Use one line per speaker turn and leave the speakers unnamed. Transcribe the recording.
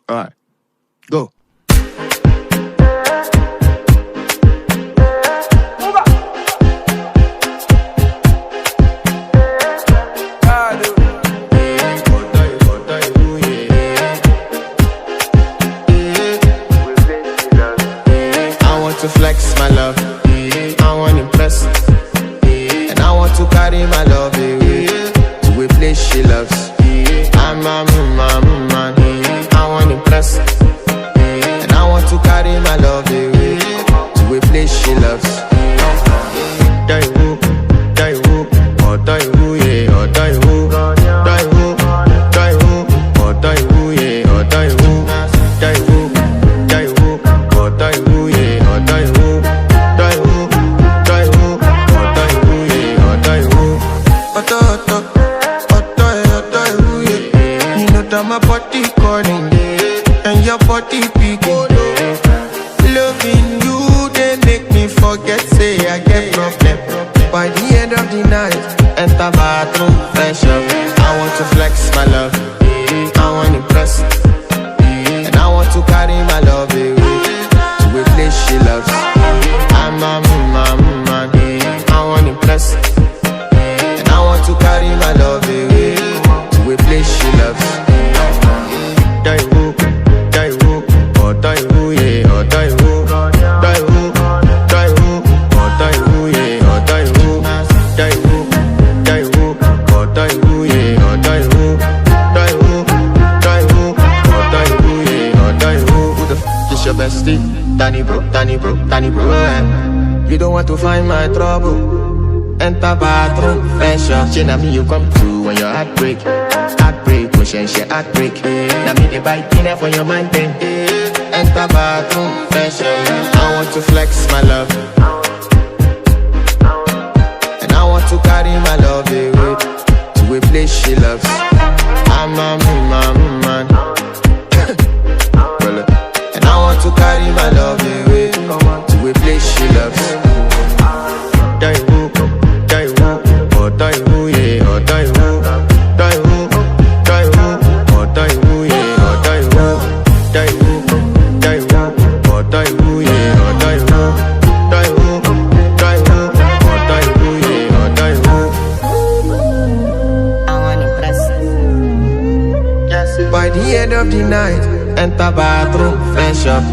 Alright, go.
To flex my love, I want to impress, and I want to carry my love away to a place she loves. I'm a man, I want to impress, and I want to carry my love away to a place she loves. Die who, or die who, yeah, or die who, die who, die who, or die who, yeah, or die who, die who, die who, or die who, yeah. My body calling, and your body picking. Loving you, they make me forget, say I get problem. By the end of the night, enter bathroom, fresh up. I want to flex my love, I want to impress, and I want to carry my love away to a place she loves. I'm a man, I want to impress, and I want to carry my love away to a place she loves. Die who, or die who, yeah, or die who, die who, die who, or die who, yeah, or die who, die who, die who, or die who, yeah, or die who, die who, die who, or die who, yeah, or die who. Who the f is your bestie? Danny bro, You don't want to find my trouble. Enter bathroom, fresh up. She na me you come to when your heartbreak. Pushing shit heartbreak. Now me the bite dinner for your mind then. Enter bathroom, fresh up. I want to flex my love, and I want to carry my love away to a place she loves. I'm a man, and I want to carry my love away to a place she loves. Die who, or die who, yeah, or die who, die who, die who, or die who, yeah, or die who, die who, die who, or die who, yeah, or die who, die who, die who, or die who, yeah, or die who.
I want to impress.
Yes. By the end of the night, enter bathroom, fresh up.